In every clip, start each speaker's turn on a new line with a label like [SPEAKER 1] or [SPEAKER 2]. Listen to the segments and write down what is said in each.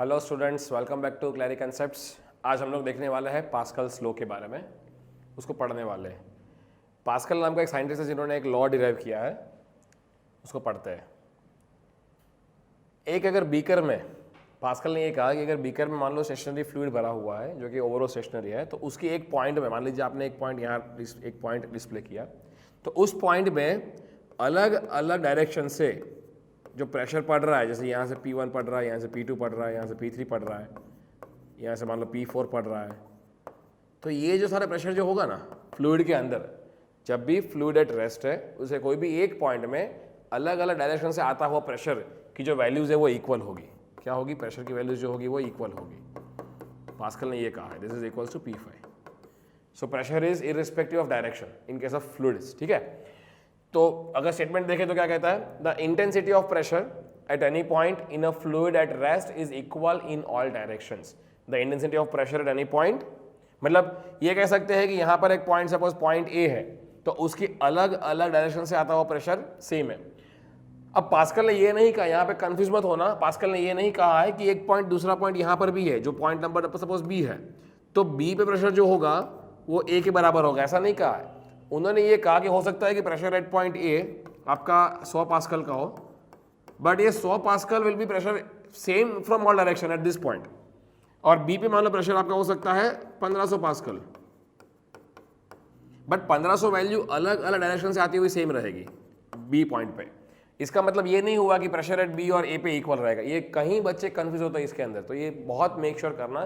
[SPEAKER 1] Hello students, welcome back to clary concepts. आज हम लोग देखने वाले हैं पास्कल्स लॉ के बारे में, उसको पढ़ने वाले हैं। पास्कल नाम का एक साइंटिस्ट है जिन्होंने एक लॉ डिराइव किया है, उसको पढ़ते हैं। एक अगर बीकर में, पास्कल ने ये कहा कि अगर बीकर में मान लो स्टेशनरी फ्लूइड भरा हुआ है जो कि ओवरऑल स्टेशनरी है, तो उसकी एक पॉइंट में, मान लीजिए आपने एक पॉइंट यहाँ एक पॉइंट डिस्प्ले किया, तो उस पॉइंट में अलग अलग डायरेक्शन से जो प्रेशर पड़ रहा है, जैसे यहाँ से P1 पड़ रहा है, यहाँ से P2 पड़ रहा है, यहाँ से P3 पड़ रहा है, यहाँ से मान लो P4 पड़ रहा है, तो ये जो सारा प्रेशर जो होगा ना फ्लूइड के अंदर, जब भी फ्लूइड एट रेस्ट है, उसे कोई भी एक पॉइंट में अलग अलग डायरेक्शन से आता हुआ प्रेशर की जो वैल्यूज़ है वो इक्वल होगी। क्या होगी? प्रेशर की वैल्यूज जो होगी वो इक्वल होगी। पास्कल ने ये कहा है, this is equals to P5। So pressure is irrespective of direction in case of fluids. ठीक है, तो अगर स्टेटमेंट देखें तो क्या कहता है? The intensity of pressure at any point in a fluid at rest is equal in all directions. The intensity of pressure at any point, मतलब ये कह सकते हैं कि यहाँ पर एक पॉइंट, सपोज पॉइंट ए है, तो उसकी अलग अलग डायरेक्शन से आता हुआ प्रेशर सेम है। अब पास्कल ने ये नहीं कहा, यहाँ पे कंफ्यूज मत होना, पास्कल ने ये नहीं कहा है कि एक पॉइंट दूसरा पॉइंट यहाँ पर भी है, जो पॉइंट नंबर सपोज बी है, तो बी पे प्रेशर जो होगा वो ए के बराबर होगा, ऐसा नहीं कहा है। उन्होंने ये कहा कि हो सकता है कि प्रेशर एट पॉइंट ए आपका 100 पास्कल का हो, बट ये 100 pascal will be pressure same from all direction at this point, और बी पे मान लो प्रेशर आपका हो सकता है 1500 पास्कल, बट 1500 वैल्यू अलग अलग डायरेक्शन से आती हुई सेम रहेगी बी पॉइंट पे। इसका मतलब ये नहीं हुआ कि प्रेशर एट बी और ए पे इक्वल रहेगा। ये कहीं बच्चे कंफ्यूज होते हैं इसके अंदर, तो ये बहुत मेक श्योर करना।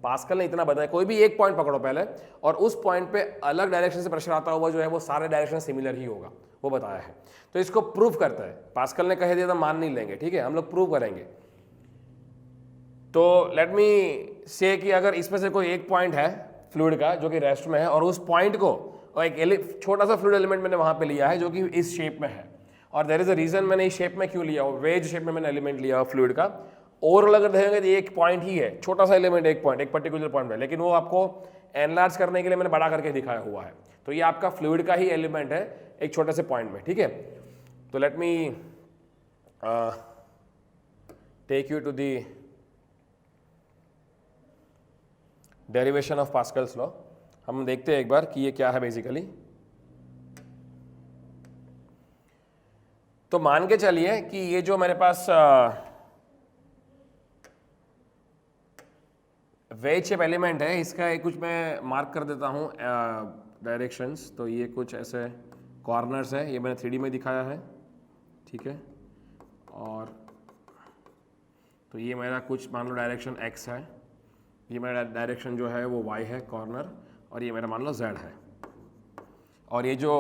[SPEAKER 1] पास्कल ने इतना बताया, कोई भी एक पॉइंट पकड़ो पहले, और उस पॉइंट पे अलग डायरेक्शन से प्रेशर आता हुआ जो है वो सारे डायरेक्शन सिमिलर ही होगा, वो बताया है। तो इसको प्रूव करता है। पास्कल ने कह दिया तो मान नहीं लेंगे, ठीक है, हम लोग प्रूव करेंगे। तो लेट मी से कि अगर इसमें से कोई एक पॉइंट है फ्लूइड का जो कि रेस्ट में है, और उस पॉइंट को और एक छोटा सा फ्लूइड एलिमेंट मैंने वहां पे लिया है जो कि इस शेप में है, और देयर इज अ रीजन मैंने इस शेप में क्यों लिया हो, वेज शेप में मैंने एलिमेंट लिया हो फ्लूइड का। ओवरऑल अगर देखेंगे तो एक पॉइंट ही है, छोटा सा एलिमेंट, एक पॉइंट, एक पर्टिकुलर पॉइंट में, लेकिन वो आपको एनलार्ज करने के लिए मैंने बड़ा करके दिखाया हुआ है। तो ये आपका फ्लूइड का ही एलिमेंट है एक छोटे से पॉइंट में, ठीक है। तो let me take you to the derivation of Pascal's law. हम देखते हैं एक बार कि ये क्या है बेसिकली। तो मान के चलिए कि ये जो मेरे पास वेज शेप एलिमेंट है, इसका एक कुछ मैं मार्क कर देता हूँ डायरेक्शंस। तो ये कुछ ऐसे कॉर्नर्स है, ये मैंने 3D में दिखाया है, ठीक है। और तो ये मेरा कुछ मान लो डायरेक्शन x है, ये मेरा डायरेक्शन जो है वो y है कॉर्नर, और ये मेरा मान लो z है। और ये जो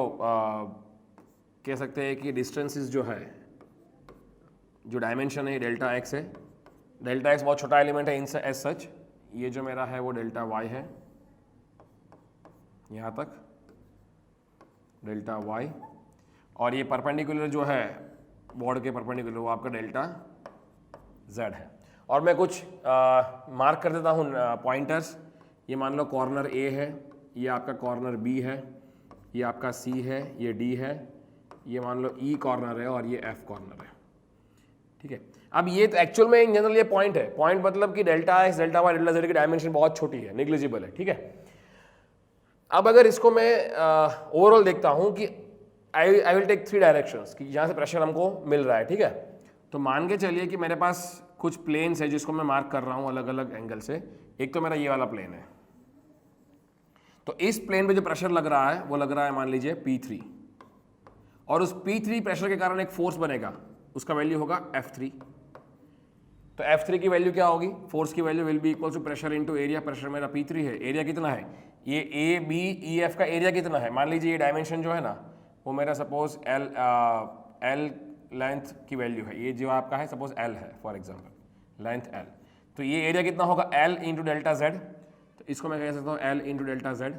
[SPEAKER 1] कह सकते हैं कि डिस्टेंसेस जो है, जो डायमेंशन है, डेल्टा x है। डेल्टा x बहुत छोटा एलिमेंट है इन एज सच। ये जो मेरा है वो डेल्टा y है, यहाँ तक डेल्टा y, और ये परपेंडिकुलर जो है बॉर्ड के परपेंडिकुलर वो आपका डेल्टा z है। और मैं कुछ मार्क कर देता हूँ पॉइंटर्स। ये मान लो कॉर्नर A है, ये आपका कॉर्नर B है, ये आपका C है, ये D है, ये मान लो E कॉर्नर है, और ये F कॉर्नर है, ठीक है। अब ये तो एक्चुअल में इन जनरल ये पॉइंट है। पॉइंट मतलब कि delta x, delta y, delta z की डायमेंशन बहुत छोटी है, निग्लिजिबल है, ठीक है। अब अगर इसको मैं ओवरऑल देखता हूं कि आई विल टेक 3 डायरेक्शंस कि जहां से प्रेशर हमको मिल रहा है, ठीक है। तो मान के चलिए कि मेरे पास कुछ प्लेन्स है जिसको मैं मार्क कर रहा हूं अलग अलग एंगल से। एक तो मेरा ये वाला प्लेन है, तो इस प्लेन पे जो प्रेशर लग रहा है वो लग रहा है मान लीजिए P3, और उस P3 प्रेशर के कारण एक फोर्स बनेगा, उसका वैल्यू होगा F3। तो F3 की वैल्यू क्या होगी? फोर्स की value will be equal to pressure into area. Pressure मेरा P3 है, एरिया कितना है? ये A B E F का एरिया कितना है? मान लीजिए ये डायमेंशन जो है ना वो मेरा सपोज L लेंथ की वैल्यू है, ये जो आपका है सपोज L है फॉर एग्जांपल, लेंथ L। तो ये एरिया कितना होगा? L into delta Z। तो इसको मैं कह सकता हूँ L into delta Z।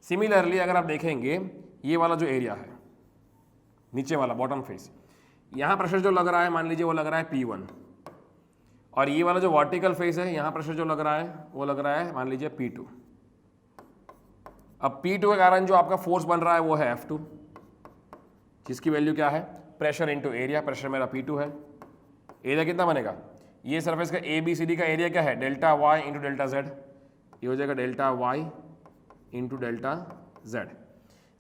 [SPEAKER 1] Similarly अगर आप देखेंगे ये वाला जो एरिया है नीचे वाला बॉटम फेस, यहाँ प्रेशर जो लग रहा है मान लीजिए वो लग रहा है P1, और ये वाला जो वर्टिकल फेस है यहाँ प्रेशर जो लग रहा है वो लग रहा है मान लीजिए P2। अब P2 के कारण जो आपका फोर्स बन रहा है वो है F2, जिसकी वैल्यू क्या है? Pressure into area. प्रेशर मेरा P2 है, एरिया कितना बनेगा? ये सरफेस का ए बी सी डी का एरिया क्या है, delta y into delta z, ये हो जाएगा delta y into delta z.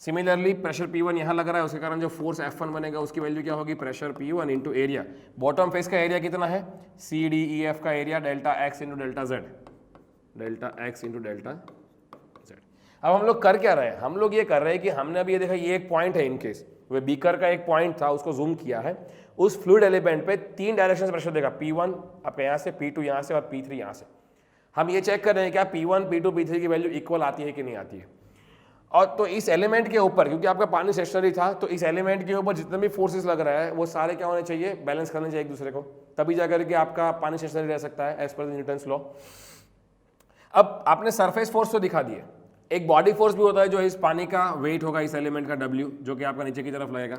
[SPEAKER 1] Similarly pressure P1 यहाँ लग रहा है, उसके कारण जो फोर्स F1 बनेगा उसकी वैल्यू क्या होगी, pressure P1 into area, bottom face का एरिया कितना है, सी डी ई एफ का area delta x into delta Z, delta x into delta Z. अब हम लोग कर क्या रहे हैं, हम लोग ये कर रहे हैं कि हमने अभी ये देखा ये एक पॉइंट है, इनकेस वो बीकर का एक पॉइंट था, उसको जूम किया है, उस फ्लूइड एलिमेंट पे 3 डायरेक्शन से प्रेशर देगा, P1 आपका यहाँ से, P2 यहाँ से और P3 यहाँ से। हम ये चेक कर रहे हैं क्या P1 P2 P3 की वैल्यू इक्वल आती है कि नहीं आती है। और तो इस एलिमेंट के ऊपर, क्योंकि आपका पानी स्टेशनरी था, तो इस एलिमेंट के ऊपर जितने भी फोर्सेस लग रहा है वो सारे क्या होने चाहिए, बैलेंस करने चाहिए एक दूसरे को, तभी जाकर के आपका पानी स्टेशनरी रह सकता है एज पर न्यूटन्स लॉ। अब आपने सरफेस फोर्स तो दिखा दिए, एक बॉडी फोर्स भी होता है जो इस पानी का वेट होगा, इस एलिमेंट का W, जो कि आपका नीचे की तरफ लगेगा।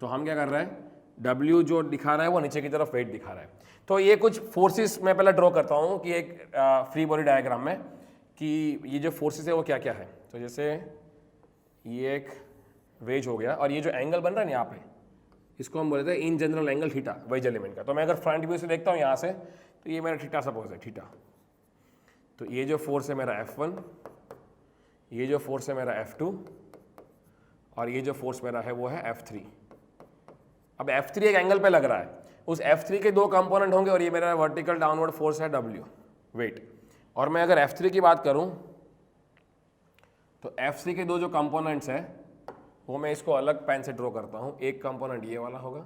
[SPEAKER 1] तो हम क्या कर रहे हैं, W जो दिखा रहा है वो नीचे की तरफ वेट दिखा रहा है। तो ये कुछ फोर्सेस मैं पहले ड्रॉ करता हूँ कि एक फ्री बॉडी डायग्राम में, कि ये जो फोर्सेस है वो क्या क्या है। तो जैसे ये एक वेज हो गया, और ये जो एंगल बन रहा है ना यहाँ पे, इसको हम बोलते हैं in general angle theta, wedge element का। तो मैं अगर फ्रंट व्यू से देखता हूँ यहाँ से, तो ये मेरा थीटा सपोज है, थीटा। तो ये जो फोर्स है मेरा F1, ये जो फोर्स है मेरा F2, और ये जो फोर्स मेरा है वो है F3। अब F3 एक एंगल पे लग रहा है, उस F3 के 2 कंपोनेंट होंगे, और ये मेरा वर्टिकल डाउनवर्ड फोर्स है W, वेट। और मैं अगर F3 की बात करूं तो F3 के 2 जो कंपोनेंट्स हैं वो मैं इसको अलग पेन से ड्रॉ करता हूं। एक कंपोनेंट ये वाला होगा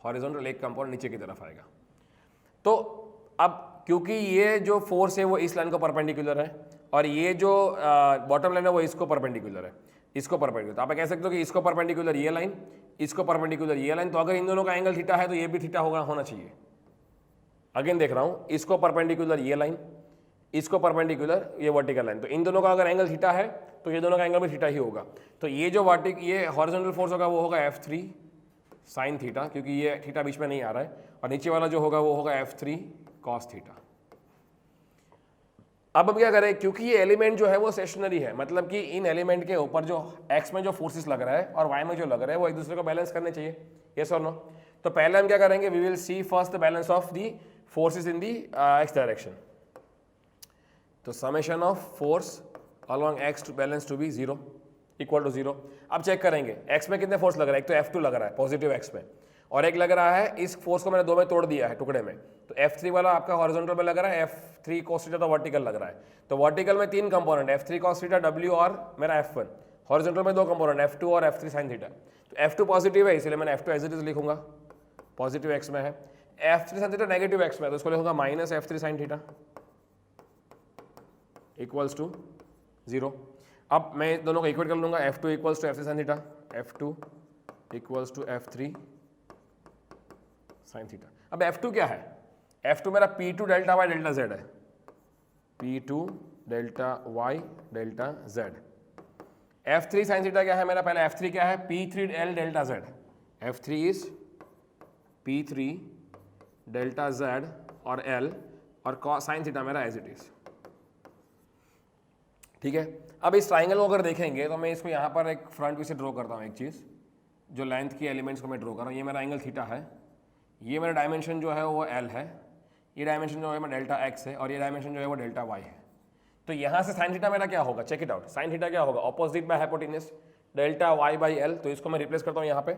[SPEAKER 1] हॉरिजॉन्टल, एक कंपोनेंट नीचे की तरफ आएगा। तो अब क्योंकि ये जो फोर्स है वो इस लाइन को परपेंडिकुलर है, और ये जो बॉटम लाइन है वो इसको परपेंडिकुलर है, इसको परपेंडिकुलर। तो आप कह सकते हो कि इसको परपेंडिकुलर ये लाइन, इसको परपेंडिकुलर ये लाइन। तो अगर इन दोनों का एंगल थीटा है तो ये भी थीटा होना चाहिए। अगेन देख रहा हूं, इसको परपेंडिकुलर ये लाइन, इसको परपेंडिकुलर ये वर्टिकल लाइन। तो इन दोनों का अगर एंगल थीटा है तो ये दोनों का एंगल भी थीटा ही होगा। तो ये जो ये हॉरिजॉन्टल फोर्स होगा वो होगा F3 साइन थीटा, क्योंकि ये थीटा बीच में नहीं आ रहा है, और नीचे वाला जो होगा वो होगा F3 कॉस थीटा। अब हम क्या करें, क्योंकि ये एलिमेंट जो है वो स्टेशनरी है, मतलब कि इन एलिमेंट के ऊपर जो एक्स में जो फोर्सेस लग रहा है और वाई में जो लग रहा है वो एक दूसरे को बैलेंस करने चाहिए, यस और नो। तो पहले हम क्या करेंगे, we will see first the balance of the forces in the x direction. तो summation of force along x to balance to be 0 equal to 0। अब चेक करेंगे एक्स में कितने फोर्स लग रहा है, एक तो F2 लग रहा है पॉजिटिव एक्स में, और एक लग रहा है, इस फोर्स को मैंने 2 में तोड़ दिया है टुकड़े में। तो F3 वाला आपका हॉरिजॉन्टल में लग रहा है, F3 cos थीटा तो वर्टिकल लग रहा है। तो वर्टिकल में 3 component, F3 cos theta, W और मेरा F1। हॉरिजॉन्टल में 2 कंपोनेंट, F2 और F3 sin थीटा। तो F2 पॉजिटिव है इसलिए मैंने F2 एज इट इज लिखूंगा, पॉजिटिव एक्स में है। F3 sin theta negative x में, तो इसको लिखूंगा minus F3 sin theta equals to 0। अब मैं दोनों को इक्वेट कर लूंगा, F2 equals to F3 sin theta, F2 equals to F3 sin theta. अब F2 क्या है, F2 मेरा P2 delta y delta Z है, P2 delta y delta Z। F3 sin theta क्या है मेरा, पहले F3 क्या है, P3 L delta Z। F3 is P3 delta Z और L, और sin थीटा मेरा एज इट इज, ठीक है। अब इस ट्राइंगल को अगर देखेंगे तो मैं इसको यहाँ पर एक फ्रंट व्यू से ड्रॉ करता हूँ, एक चीज़ जो लेंथ की एलिमेंट्स को मैं ड्रॉ कर रहा हूँ। ये मेरा एंगल थीटा है, ये मेरा डायमेंशन जो है वो L है, ये डायमेंशन जो है मेरा डेल्टा एक्स है, और ये डायमेंशन जो है वो डेल्टा वाई है। तो यहाँ से साइन थीटा मेरा क्या होगा, check it out. Sine theta क्या होगा, opposite by hypotenuse delta y by L. तो इसको मैं रिप्लेस करता हूँ यहाँ पे,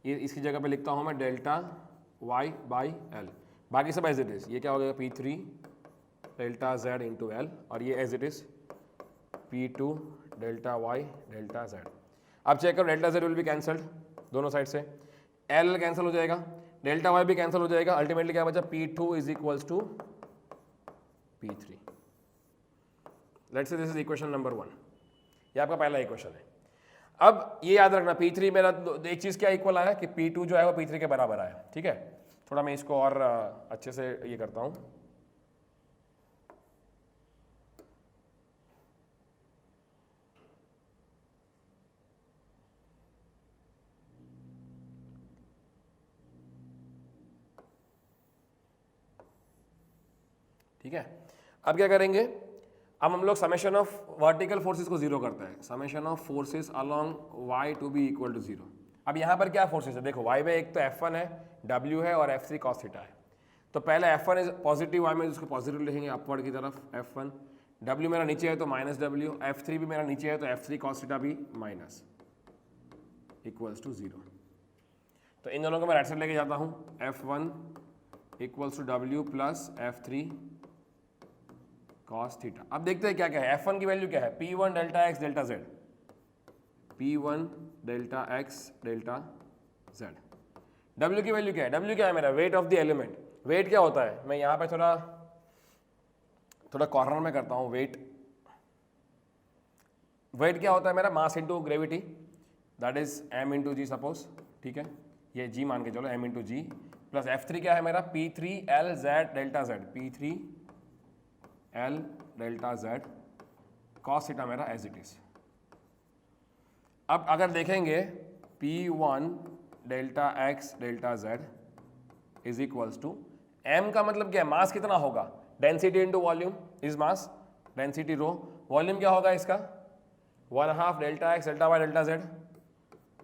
[SPEAKER 1] ये इसकी जगह पे लिखता हूँ मैं डेल्टा वाई बाई एल, बाकी सब एज इट इज। ये क्या हो गया, P3 delta Z into L, और ये as it is P2 delta y delta Z। अब चेक करो, delta Z will be cancelled दोनों साइड से, L कैंसिल हो जाएगा, डेल्टा वाई भी कैंसिल हो जाएगा। अल्टीमेटली क्या बचा, P2 is equals to P3। Let's say this is equation number 1, ये आपका पहला इक्वेशन है। अब ये याद रखना, P3 मेरा एक चीज़ क्या इक्वल आया कि P2 जो है वो P3 के बराबर आया, ठीक है। थोड़ा मैं इसको और अच्छे से ये करता हूँ। ठीक है, अब क्या करेंगे, अब हम लोग समेशन ऑफ वर्टिकल फोर्सेस को 0 करते हैं। Summation of forces along y to be equal to 0। अब यहाँ पर क्या फोर्सेस है, देखो y में एक तो F1 है, W है और F3 cos थीटा है। तो पहले F1 इज पॉजिटिव y में उसको पॉजिटिव लिखेंगे अपवर्ड की तरफ F1, W मेरा नीचे है तो माइनस W, F3 भी मेरा नीचे है तो F3 cos थीटा भी माइनस इक्वल्स टू 0। तो इन दोनों को मैं राइट साइड लेके जाता हूँ, F1 equals to W plus F3 cos theta. अब देखते हैं क्या क्या है। F1 की वैल्यू क्या है, P1 delta x delta z, P1 delta x delta z। W की वैल्यू क्या है, W क्या है मेरा, weight of the element. Weight क्या होता है, मैं यहाँ पे थोड़ा कॉर्नर में करता हूँ। वेट क्या होता है मेरा, mass into gravity, that is m into g suppose, ठीक है, ये g मान के चलो, m into g plus F3 क्या है मेरा, P3L Z delta Z, P3L delta Z cos theta मेरा एज इट इज। अब अगर देखेंगे P1 delta x delta Z is equals to m का मतलब क्या है, मास कितना होगा, density into volume is mass, density rho, volume क्या होगा इसका 1/2 delta x delta y delta z,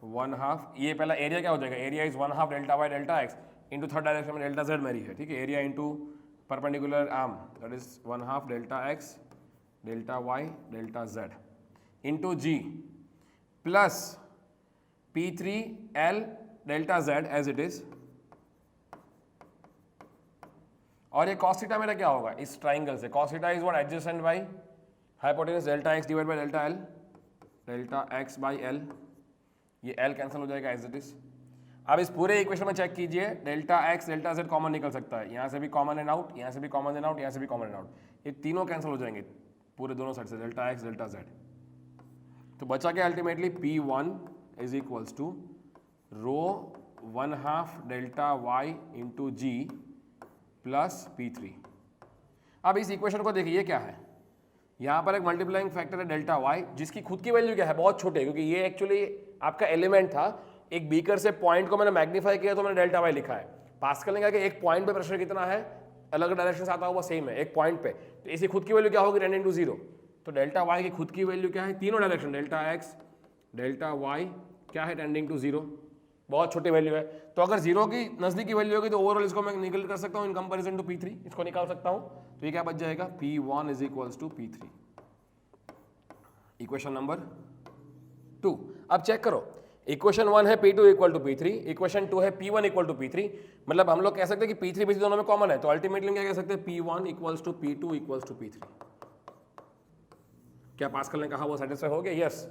[SPEAKER 1] 1/2, ये पहला एरिया क्या हो जाएगा, area is 1/2 delta y delta x into third direction में डेल्टा z मेरी है, ठीक है, area into perpendicular arm that is 1/2 delta x delta y delta z into g plus P3L delta z as it is, और ये cos theta मेरा क्या होगा इस ट्राइंगल से, cos theta is what, adjacent by hypotenuse delta x divide by delta l, delta x by l, ये l cancel हो जाएगा एज इट इज। अब इस पूरे इक्वेशन में चेक कीजिए, delta x delta z common निकल सकता है, यहाँ से भी कॉमन एंड आउट, यहाँ से भी कॉमन एंड आउट, यहाँ से भी कॉमन एंड आउट, ये तीनों कैंसिल हो जाएंगे पूरे दोनों साइड से, डेल्टा x डेल्टा z। तो बचा क्या ultimately, P1 is equals to rho 1/2 delta y into g plus P3। अब इस इक्वेशन को देखिए, ये क्या है, यहाँ पर एक मल्टीप्लाइंग फैक्टर है डेल्टा y, जिसकी खुद की वैल्यू क्या है, बहुत छोटे, क्योंकि ये एक्चुअली आपका एलिमेंट था, एक बीकर से पॉइंट को मैंने मैग्नीफाई किया तो मैंने डेल्टा y लिखा है। पास्कल ने कहा कि एक पॉइंट पे प्रेशर कितना है, अलग डायरेक्शन से आता हुआ सेम है एक पॉइंट पे, तो इसी खुद की वैल्यू क्या होगी, 10 × 0। तो डेल्टा y की खुद की वैल्यू क्या है, तीनों direction delta x delta y क्या है, 10 × 0, बहुत छोटी वैल्यू है। तो अगर 0 की नजदीकी वैल्यू होगी तो ओवरऑल इसको मैं निकल कर सकता हूँ इन कंपैरिजन टू P3, इसको निकाल सकता हूँ। तो ये क्या बच जाएगा, P1 is equals to P3, equation number 2। अब चेक करो, इक्वेशन 1 है P2 equal to P3, equation 2 है P1 इक्वल टू P3, मतलब हम लोग कह सकते हैं कि P3 P3 दोनों में कॉमन है, तो अल्टीमेटली क्या कह सकते हैं, P1 equals to P2 equals to P3। क्या पास्कल ने कहा वो सेटिस्फाई हो गया, यस,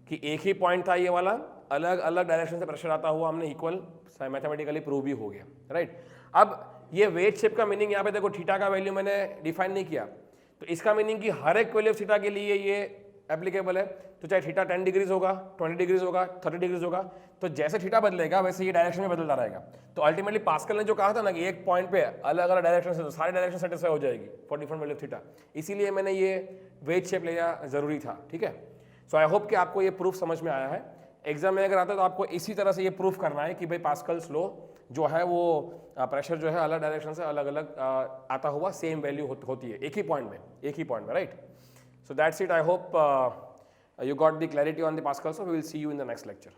[SPEAKER 1] कि एक ही पॉइंट था ये वाला, अलग अलग डायरेक्शन से प्रेशर आता हुआ हमने इक्वल मैथमेटिकली प्रूव भी हो गया, राइट। अब ये वेट शेप का मीनिंग यहाँ पे देखो, थीटा का वैल्यू मैंने डिफाइन नहीं किया, तो इसका मीनिंग कि हर एक वैल्यू थीटा के लिए ये एप्लीकेबल है। तो चाहे थीटा 10 डिग्रीज होगा, 20 डिग्रीज होगा, 30 डिग्रीज होगा, तो जैसे थीटा बदलेगा वैसे ये डायरेक्शन में बदलता रहेगा। तो अल्टीमेटली पास्कल ने जो कहा था ना कि एक पॉइंट पे अलग अलग डायरेक्शन से, तो सारे डायरेक्शन सेटिस्फाई हो जाएगी फॉर डिफरेंट वैल्यू थीटा, इसीलिए मैंने ये वेट शेप लिया जरूरी था, ठीक है। सो आई होप कि आपको ये प्रूफ समझ में आया है। एग्जाम में अगर आता है तो आपको इसी तरह से ये प्रूफ करना है कि भाई पास्कल्स लॉ जो है वो प्रेशर जो है अलग डायरेक्शन से अलग अलग आता हुआ सेम वैल्यू होती है एक ही पॉइंट में, right. So that's it, I hope you got the clarity on the Pascal, so we will see you in the next lecture.